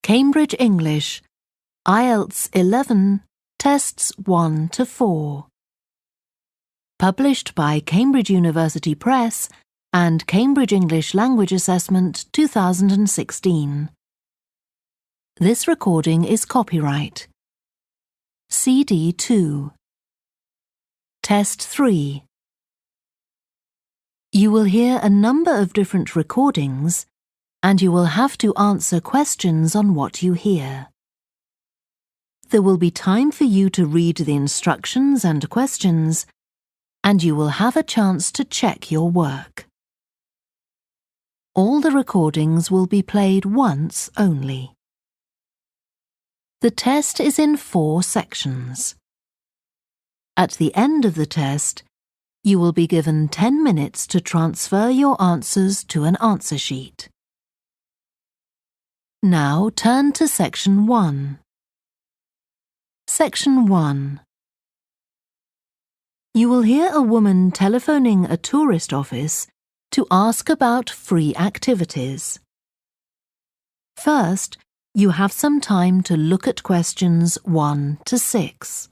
Cambridge English, IELTS 11, Tests 1 to 4. Published by Cambridge University Press and Cambridge English Language Assessment 2016. This recording is copyright. CD 2. Test 3. You will hear a number of different recordings, and you will have to answer questions on what you hear. There will be time for you to read the instructions and questions, and you will have a chance to check your work. All the recordings will be played once only. The test is in 4 sections. At the end of the test, you will be given 10 minutes to transfer your answers to an answer sheet. Now turn to Section 1. Section 1. You will hear a woman telephoning a tourist office to ask about free activities. First, you have some time to look at questions 1 to 6.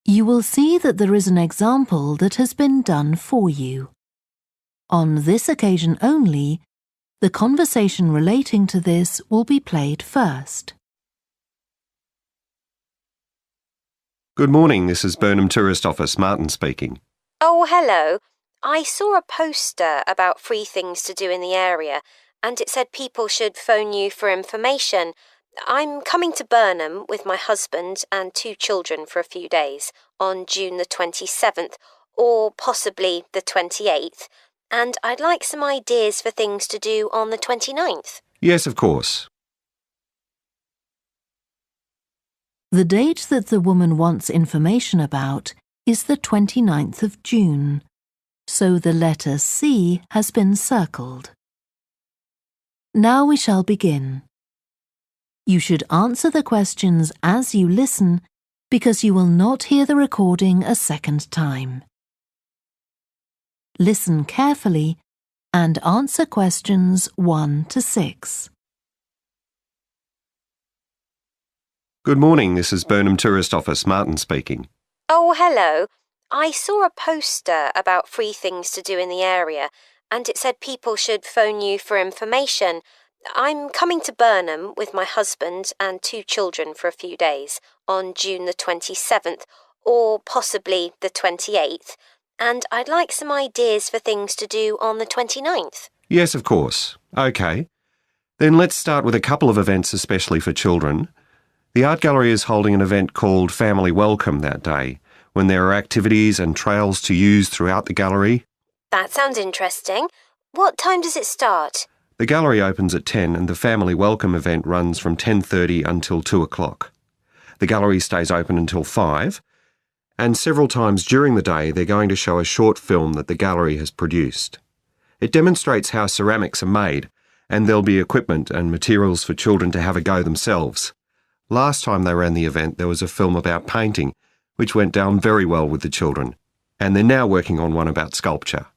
You will see that there is an example that has been done for you. On this occasion only, the conversation relating to this will be played first. Good morning, this is Burnham Tourist Office, Martin speaking. Oh, hello. I saw a poster about free things to do in the area, and it said people should phone you for information. I'm coming to Burnham with my husband and 2 children for a few days on June the 27th, or possibly the 28th, and I'd like some ideas for things to do on the 29th. Yes, of course. The date that the woman wants information about is the 29th of June, so the letter C has been circled. Now we shall begin. You should answer the questions as you listen because you will not hear the recording a second time. Listen carefully and answer questions 1 to 6. Good morning, this is Burnham Tourist Office, Martin speaking. Oh, hello. I saw a poster about free things to do in the area, and it said people should phone you for information. I'm coming to Burnham with my husband and 2 children for a few days on June the 27th, or possibly the 28th, and I'd like some ideas for things to do on the 29th. Yes, of course. OK. Then let's start with a couple of events especially for children. The art gallery is holding an event called Family Welcome that day, when there are activities and trails to use throughout the gallery. That sounds interesting. What time does it start? The gallery opens at 10 and the Family Welcome event runs from 10:30 until 2 o'clock. The gallery stays open until 5, and several times during the day they're going to show a short film that the gallery has produced. It demonstrates how ceramics are made, and there'll be equipment and materials for children to have a go themselves. Last time they ran the event there was a film about painting, which went down very well with the children, and they're now working on one about sculpture.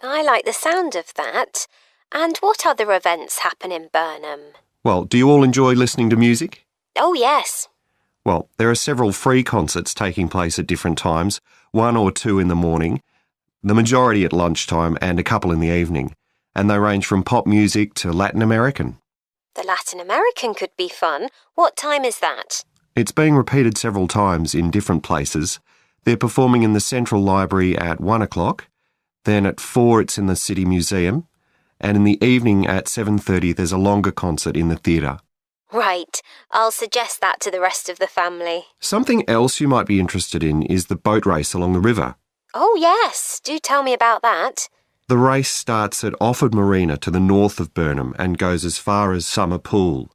I like the sound of that. And what other events happen in Burnham? Well, do you all enjoy listening to music? Oh, yes. Well, there are several free concerts taking place at different times, 1 or 2 in the morning, the majority at lunchtime and a couple in the evening, and they range from pop music to Latin American. The Latin American could be fun. What time is that? It's being repeated several times in different places. They're performing in the Central Library at 1 o'clock, then at 4 it's in the City Museum, and in the evening at 7:30 there's a longer concert in the theatre. Right. I'll suggest that to the rest of the family. Something else you might be interested in is the boat race along the river. Oh, yes. Do tell me about that. The race starts at Offord Marina to the north of Burnham and goes as far as Summer Pool.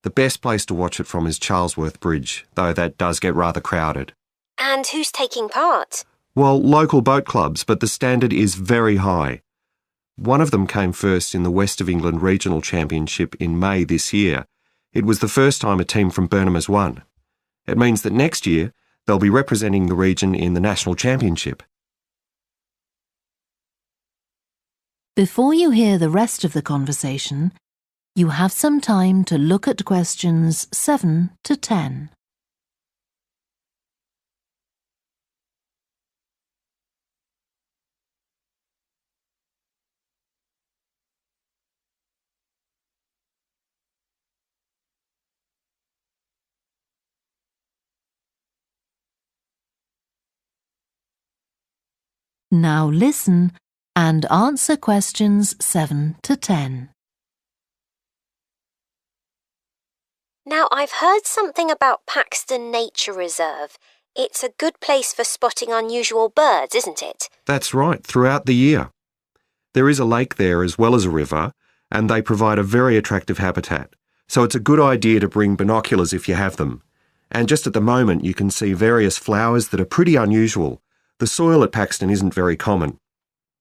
The best place to watch it from is Charlesworth Bridge, though that does get rather crowded. And who's taking part? Well, local boat clubs, but the standard is very high. One of them came first in the West of England Regional Championship in May this year. It was the first time a team from Burnham has won. It means that next year they'll be representing the region in the National Championship. Before you hear the rest of the conversation, you have some time to look at questions 7 to 10. Now listen and answer questions 7 to 10. Now, I've heard something about Paxton Nature Reserve. It's a good place for spotting unusual birds, isn't it? That's right, throughout the year. There is a lake there as well as a river, and they provide a very attractive habitat. So it's a good idea to bring binoculars if you have them. And just at the moment you can see various flowers that are pretty unusual. The soil at Paxton isn't very common.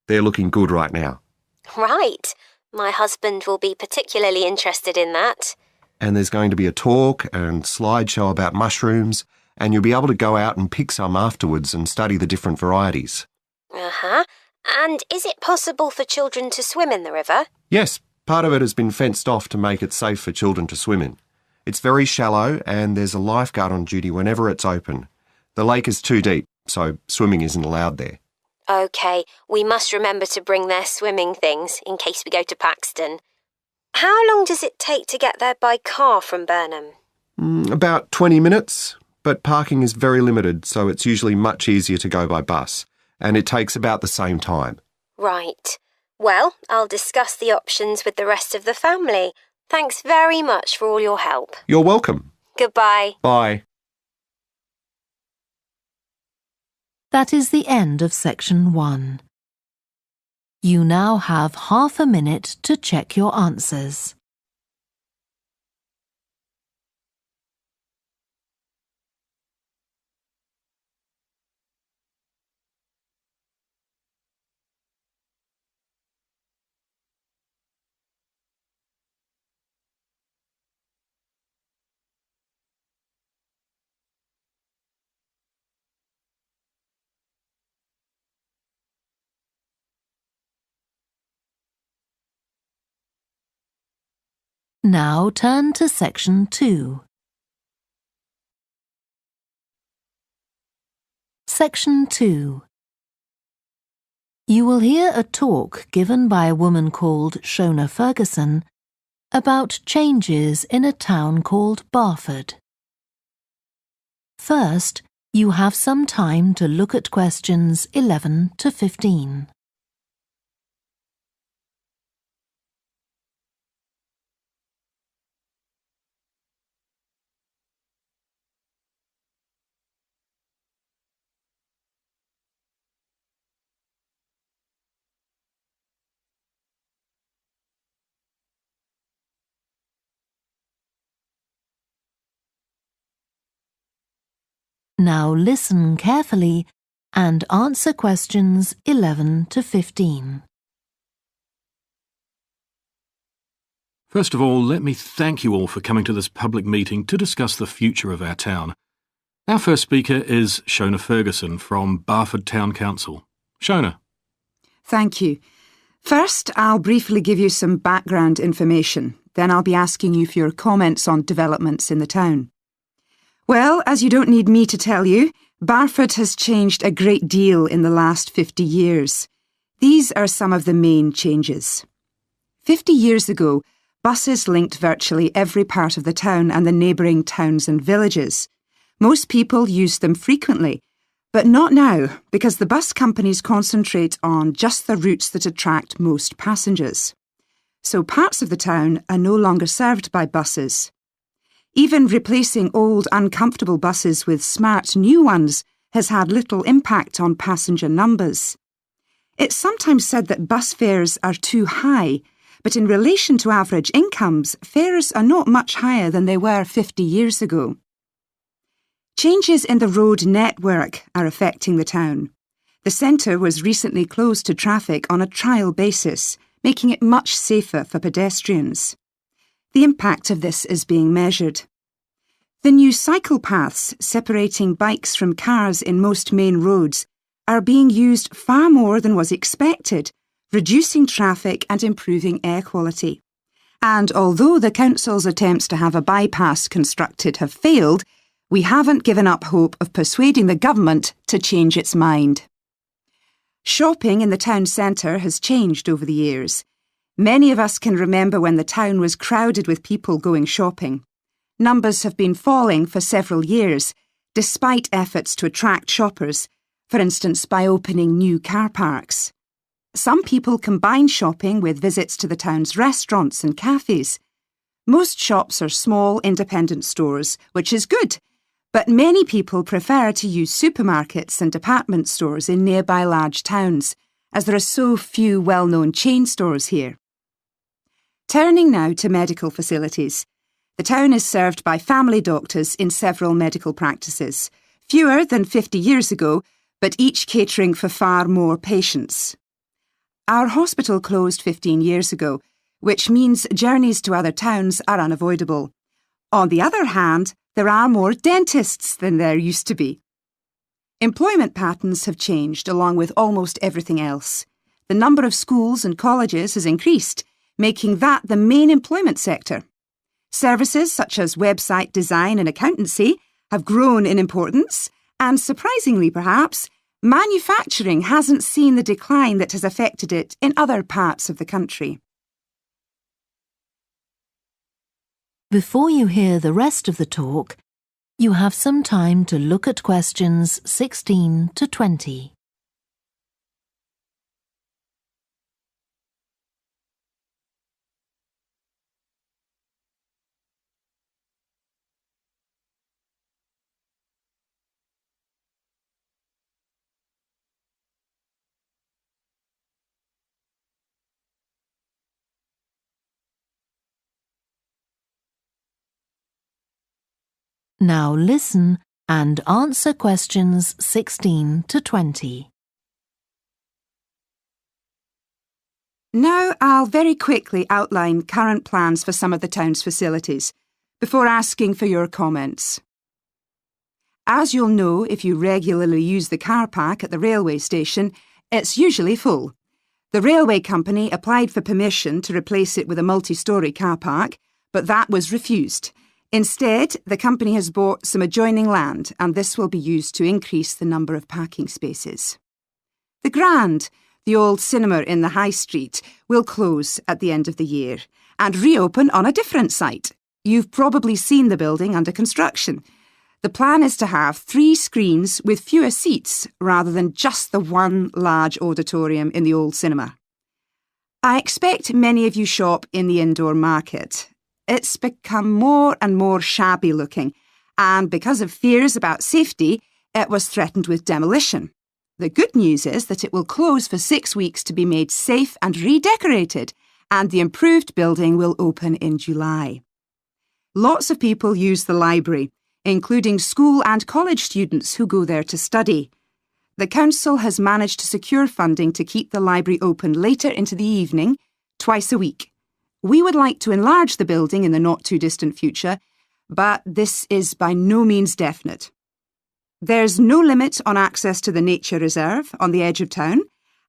They're looking good right now. Right. My husband will be particularly interested in that. And there's going to be a talk and slideshow about mushrooms, and you'll be able to go out and pick some afterwards and study the different varieties. Uh-huh. And is it possible for children to swim in the river? Yes, part of it has been fenced off to make it safe for children to swim in. It's very shallow and there's a lifeguard on duty whenever it's open. The lake is too deep, so swimming isn't allowed there. OK, we must remember to bring their swimming things in case we go to Paxton. How long does it take to get there by car from Burnham? About 20 minutes, but parking is very limited, so it's usually much easier to go by bus, and it takes about the same time. Right. Well, I'll discuss the options with the rest of the family. Thanks very much for all your help. You're welcome. Goodbye. Bye. That is the end of section 1. You now have half a minute to check your answers. Now turn to section 2. Section 2. You will hear a talk given by a woman called Shona Ferguson about changes in a town called Barford. First, you have some time to look at questions 11 to 15. Now listen carefully and answer questions 11 to 15. First of all, let me thank you all for coming to this public meeting to discuss the future of our town. Our first speaker is Shona Ferguson from Barford Town Council. Shona. Thank you. First, I'll briefly give you some background information. Then I'll be asking you for your comments on developments in the town. Well, as you don't need me to tell you, Barford has changed a great deal in the last 50 years. These are some of the main changes. 50 years ago, buses linked virtually every part of the town and the neighbouring towns and villages. Most people used them frequently, but not now, because the bus companies concentrate on just the routes that attract most passengers. So parts of the town are no longer served by buses. Even replacing old, uncomfortable buses with smart new ones has had little impact on passenger numbers. It's sometimes said that bus fares are too high, but in relation to average incomes, fares are not much higher than they were 50 years ago. Changes in the road network are affecting the town. The centre was recently closed to traffic on a trial basis, making it much safer for pedestrians. The impact of this is being measured. The new cycle paths separating bikes from cars in most main roads are being used far more than was expected, reducing traffic and improving air quality. And although the council's attempts to have a bypass constructed have failed, we haven't given up hope of persuading the government to change its mind. Shopping in the town centre has changed over the years. Many of us can remember when the town was crowded with people going shopping. Numbers have been falling for several years, despite efforts to attract shoppers, for instance by opening new car parks. Some people combine shopping with visits to the town's restaurants and cafes. Most shops are small, independent stores, which is good, but many people prefer to use supermarkets and department stores in nearby large towns, as there are so few well-known chain stores here. Turning now to medical facilities. The town is served by family doctors in several medical practices, fewer than 50 years ago, but each catering for far more patients. Our hospital closed 15 years ago, which means journeys to other towns are unavoidable. On the other hand, there are more dentists than there used to be. Employment patterns have changed along with almost everything else. The number of schools and colleges has increased, making that the main employment sector. Services such as website design and accountancy have grown in importance, and surprisingly perhaps, manufacturing hasn't seen the decline that has affected it in other parts of the country. Before you hear the rest of the talk, you have some time to look at questions 16 to 20. Now listen and answer questions 16 to 20. Now I'll very quickly outline current plans for some of the town's facilities, before asking for your comments. As you'll know if you regularly use the car park at the railway station, it's usually full. The railway company applied for permission to replace it with a multi-storey car park, but that was refused. Instead, the company has bought some adjoining land, and this will be used to increase the number of parking spaces. The Grand, the old cinema in the High Street, will close at the end of the year and reopen on a different site. You've probably seen the building under construction. The plan is to have 3 screens with fewer seats rather than just the one large auditorium in the old cinema. I expect many of you shop in the indoor market. It's become more and more shabby looking, and because of fears about safety, it was threatened with demolition. The good news is that it will close for 6 weeks to be made safe and redecorated, and the improved building will open in July. Lots of people use the library, including school and college students who go there to study. The council has managed to secure funding to keep the library open later into the evening, twice a week. We would like to enlarge the building in the not-too-distant future, but this is by no means definite. There's no limit on access to the nature reserve on the edge of town,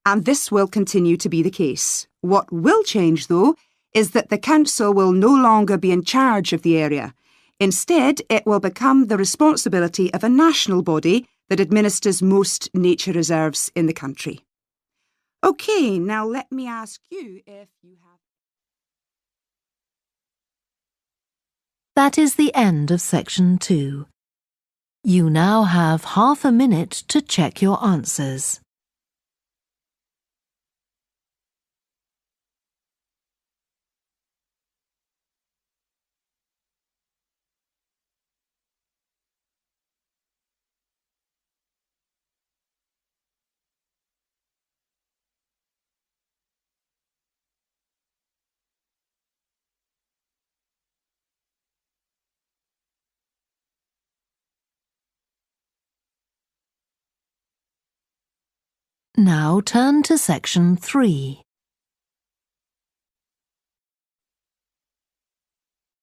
and this will continue to be the case. What will change, though, is that the council will no longer be in charge of the area. Instead, it will become the responsibility of a national body that administers most nature reserves in the country. OK, now let me ask you if you have... That is the end of section 2. You now have half a minute to check your answers. Now turn to section 3.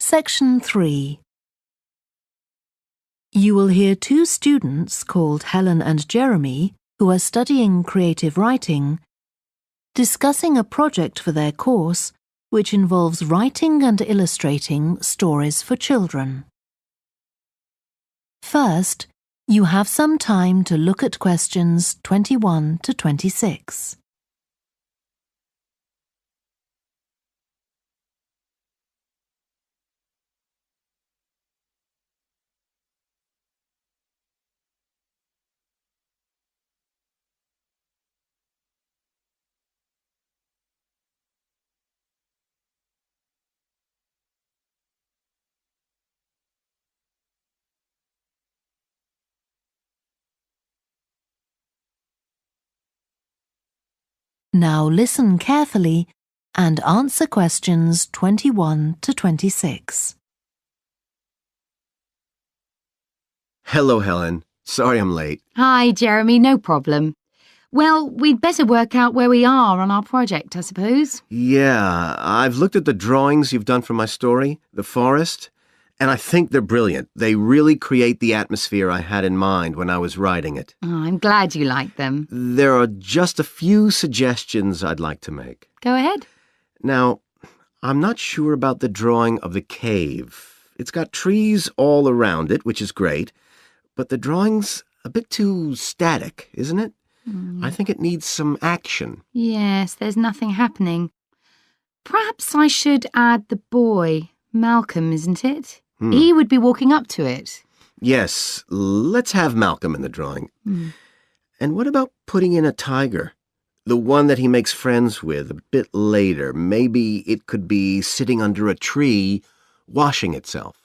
Section 3. You will hear two students called Helen and Jeremy, who are studying creative writing, discussing a project for their course which involves writing and illustrating stories for children. First, you have some time to look at questions 21 to 26. Now listen carefully and answer questions 21 to 26. Hello, Helen. Sorry I'm late. Hi, Jeremy, no problem. Well, we'd better work out where we are on our project, I suppose. Yeah, I've looked at the drawings you've done for my story, The Forest, and I think they're brilliant. They really create the atmosphere I had in mind when I was writing it. Oh, I'm glad you like them. There are just a few suggestions I'd like to make. Go ahead. Now, I'm not sure about the drawing of the cave. It's got trees all around it, which is great, but the drawing's a bit too static, isn't it? I think it needs some action. Yes, there's nothing happening. Perhaps I should add the boy, Malcolm, isn't it? He would be walking up to it. Yes, let's have Malcolm in the drawing. And what about putting in a tiger? The one that he makes friends with a bit later. Maybe it could be sitting under a tree, washing itself.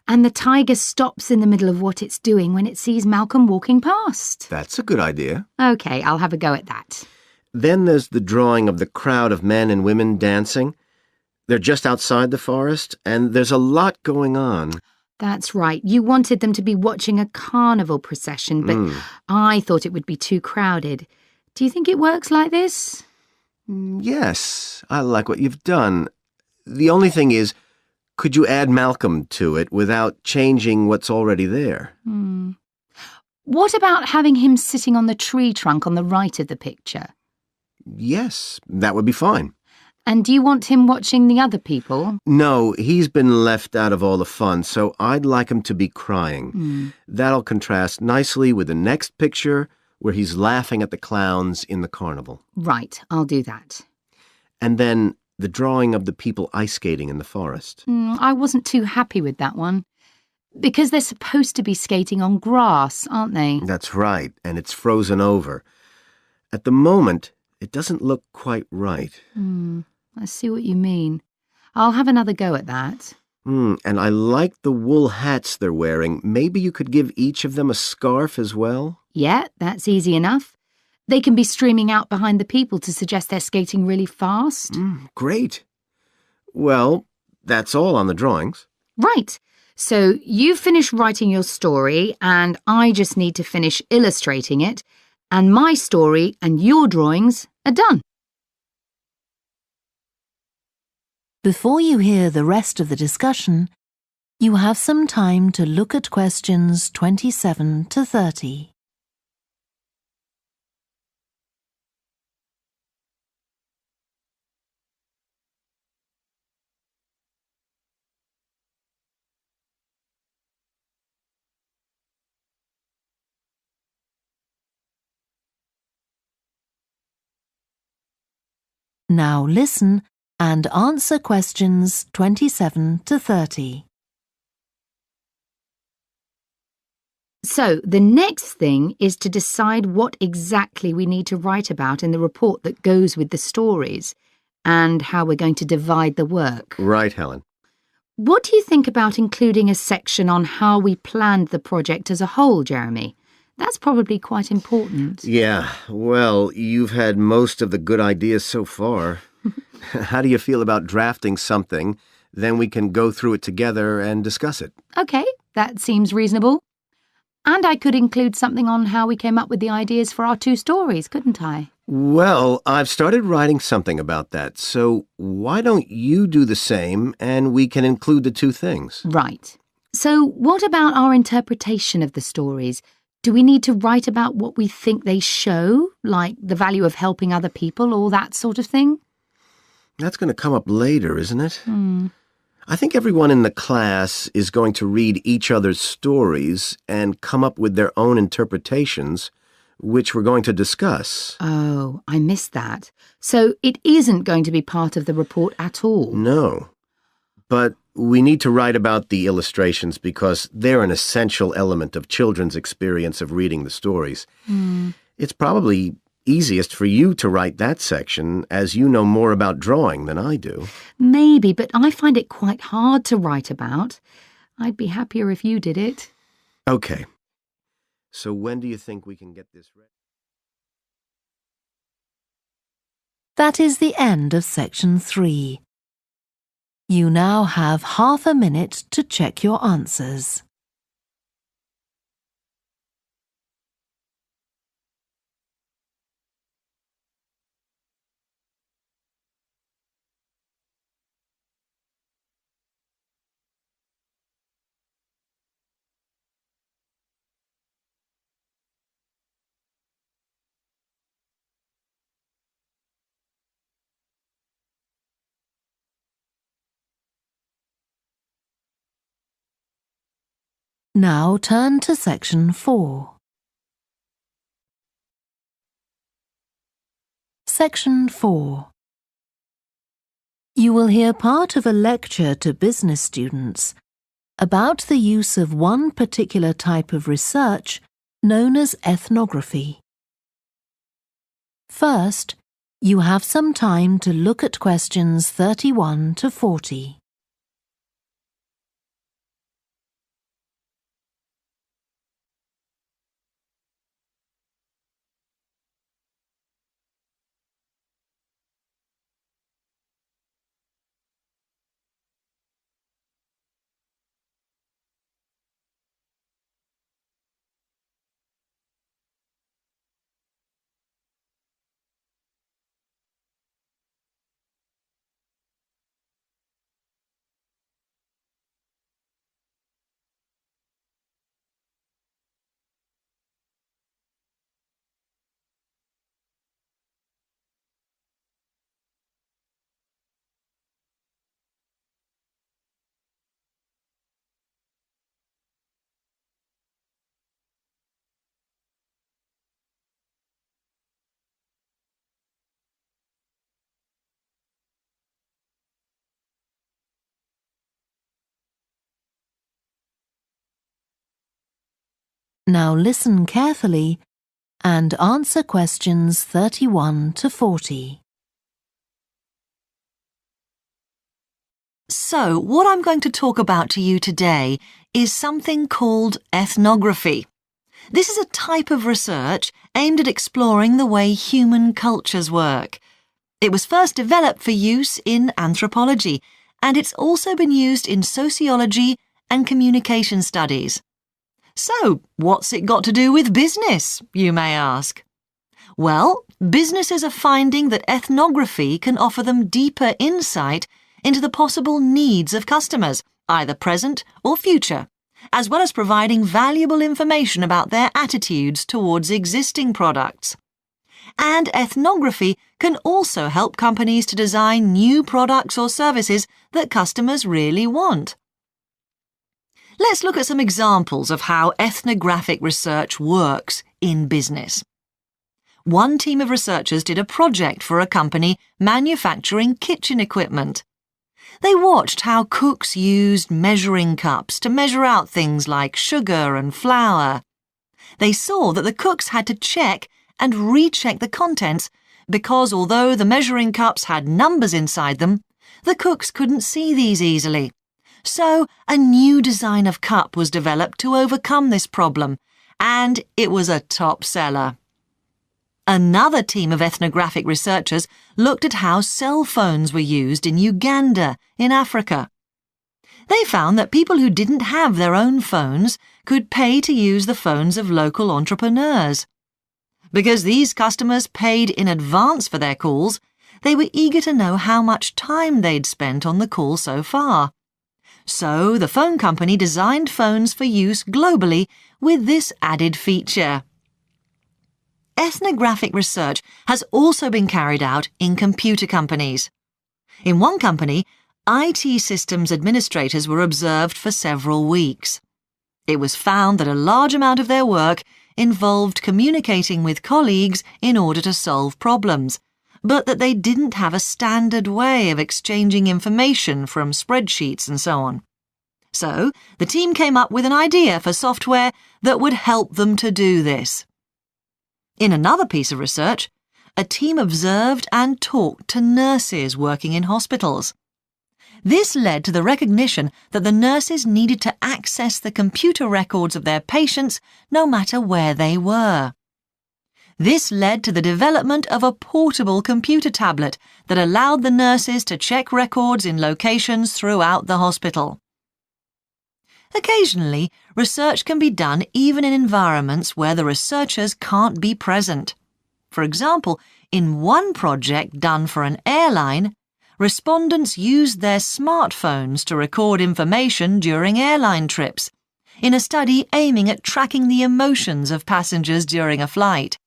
And the tiger stops in the middle of what it's doing when it sees Malcolm walking past. That's a good idea. OK, I'll have a go at that. Then there's the drawing of the crowd of men and women dancing. They're just outside the forest, and there's a lot going on. That's right. You wanted them to be watching a carnival procession, but I thought it would be too crowded. Do you think it works like this? Yes, I like what you've done. The only thing is, could you add Malcolm to it without changing what's already there? What about having him sitting on the tree trunk on the right of the picture? Yes, that would be fine. And do you want him watching the other people? No, he's been left out of all the fun, so I'd like him to be crying. That'll contrast nicely with the next picture where he's laughing at the clowns in the carnival. Right, I'll do that. And then the drawing of the people ice skating in the forest. I wasn't too happy with that one. Because they're supposed to be skating on grass, aren't they? That's right, and it's frozen over. At the moment, it doesn't look quite right. I see what you mean. I'll have another go at that. And I like the wool hats they're wearing. Maybe you could give each of them a scarf as well? Yeah, that's easy enough. They can be streaming out behind the people to suggest they're skating really fast. Great. Well, that's all on the drawings. Right. So you finish writing your story and I just need to finish illustrating it, and my story and your drawings are done. Before you hear the rest of the discussion, you have some time to look at questions 27 to 30. Now listen and answer questions 27 to 30. So the next thing is to decide what exactly we need to write about in the report that goes with the stories and how we're going to divide the work. Right, Helen. What do you think about including a section on how we planned the project as a whole, Jeremy? That's probably quite important. Yeah, well, you've had most of the good ideas so far. How do you feel about drafting something? Then we can go through it together and discuss it. OK, that seems reasonable. And I could include something on how we came up with the ideas for our two stories, couldn't I? Well, I've started writing something about that, so why don't you do the same and we can include the two things? Right. So what about our interpretation of the stories? Do we need to write about what we think they show, like the value of helping other people or that sort of thing? That's going to come up later, isn't it? I think everyone in the class is going to read each other's stories and come up with their own interpretations, which we're going to discuss. Oh, I missed that. So it isn't going to be part of the report at all? No. But we need to write about the illustrations because they're an essential element of children's experience of reading the stories. It's probably easiest for you to write that section, as you know more about drawing than I do. Maybe, but I find it quite hard to write about. I'd be happier if you did it. Okay. So when do you think we can get this ready? That is the end of section 3. You now have half a minute to check your answers. Now turn to section 4. Section 4. You will hear part of a lecture to business students about the use of one particular type of research known as ethnography. First, you have some time to look at questions 31 to 40. Now listen carefully and answer questions 31 to 40. So, what I'm going to talk about to you today is something called ethnography. This is a type of research aimed at exploring the way human cultures work. It was first developed for use in anthropology, and it's also been used in sociology and communication studies. So, what's it got to do with business, you may ask? Well, businesses are finding that ethnography can offer them deeper insight into the possible needs of customers, either present or future, as well as providing valuable information about their attitudes towards existing products. And ethnography can also help companies to design new products or services that customers really want. Let's look at some examples of how ethnographic research works in business. One team of researchers did a project for a company manufacturing kitchen equipment. They watched how cooks used measuring cups to measure out things like sugar and flour. They saw that the cooks had to check and recheck the contents because although the measuring cups had numbers inside them, the cooks couldn't see these easily. So a new design of cup was developed to overcome this problem, and it was a top seller. Another team of ethnographic researchers looked at how cell phones were used in Uganda, in Africa. They found that people who didn't have their own phones could pay to use the phones of local entrepreneurs. Because these customers paid in advance for their calls, they were eager to know how much time they'd spent on the call so far. So the phone company designed phones for use globally with this added feature. Ethnographic research has also been carried out in computer companies. In one company, IT systems administrators were observed for several weeks. It was found that a large amount of their work involved communicating with colleagues in order to solve problems, but that they didn't have a standard way of exchanging information from spreadsheets and so on. So, the team came up with an idea for software that would help them to do this. In another piece of research, a team observed and talked to nurses working in hospitals. This led to the recognition that the nurses needed to access the computer records of their patients no matter where they were. This led to the development of a portable computer tablet that allowed the nurses to check records in locations throughout the hospital. Occasionally, research can be done even in environments where the researchers can't be present. For example, in one project done for an airline, respondents used their smartphones to record information during airline trips, in a study aiming at tracking the emotions of passengers during a flight.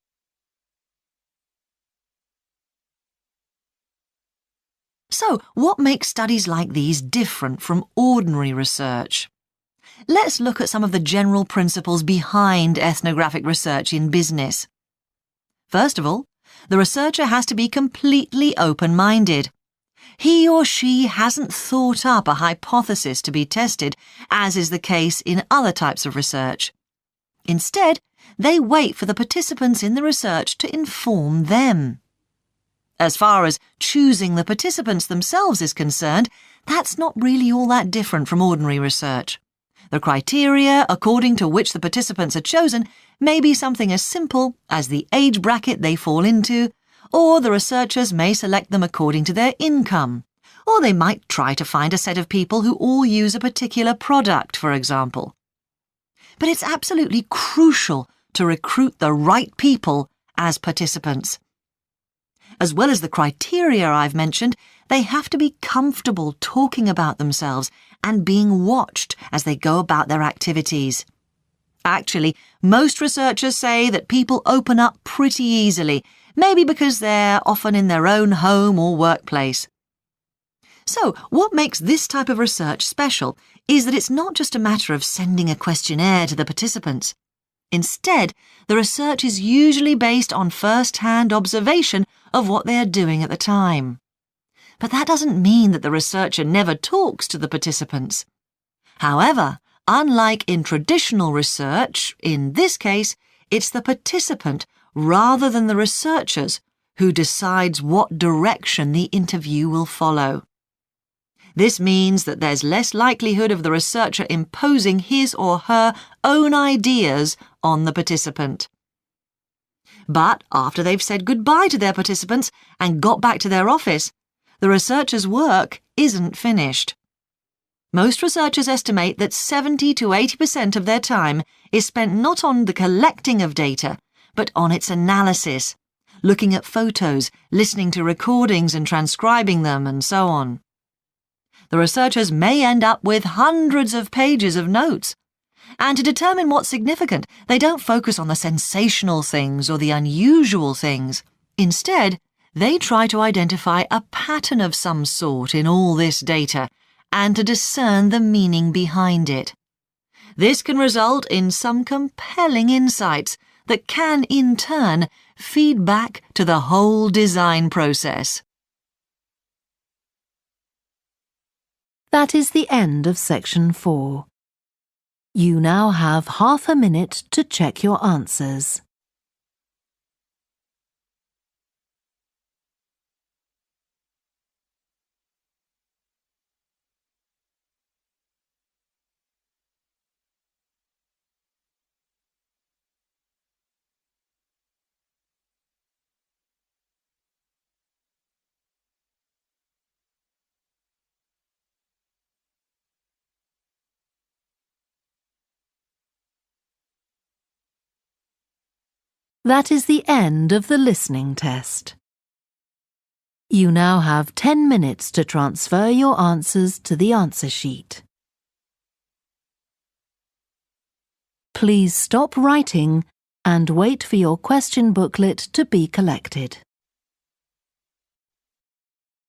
So, what makes studies like these different from ordinary research? Let's look at some of the general principles behind ethnographic research in business. First of all, the researcher has to be completely open-minded. He or she hasn't thought up a hypothesis to be tested, as is the case in other types of research. Instead, they wait for the participants in the research to inform them. As far as choosing the participants themselves is concerned, that's not really all that different from ordinary research. The criteria according to which the participants are chosen may be something as simple as the age bracket they fall into, or the researchers may select them according to their income, or they might try to find a set of people who all use a particular product, for example. But it's absolutely crucial to recruit the right people as participants. As well as the criteria I've mentioned, they have to be comfortable talking about themselves and being watched as they go about their activities. Actually, most researchers say that people open up pretty easily, maybe because they're often in their own home or workplace. So, what makes this type of research special is that it's not just a matter of sending a questionnaire to the participants. Instead, the research is usually based on first-hand observation of what they are doing at the time. But that doesn't mean that the researcher never talks to the participants. However, unlike in traditional research, in this case, it's the participant rather than the researchers who decides what direction the interview will follow. This means that there's less likelihood of the researcher imposing his or her own ideas on the participant. But after they've said goodbye to their participants and got back to their office, the researcher's work isn't finished. Most researchers estimate that 70 to 80% of their time is spent not on the collecting of data, but on its analysis, looking at photos, listening to recordings and transcribing them, and so on. The researchers may end up with hundreds of pages of notes. And to determine what's significant, they don't focus on the sensational things or the unusual things. Instead, they try to identify a pattern of some sort in all this data and to discern the meaning behind it. This can result in some compelling insights that can, in turn, feed back to the whole design process. That is the end of section 4. You now have half a minute to check your answers. That is the end of the listening test. You now have 10 minutes to transfer your answers to the answer sheet. Please stop writing and wait for your question booklet to be collected.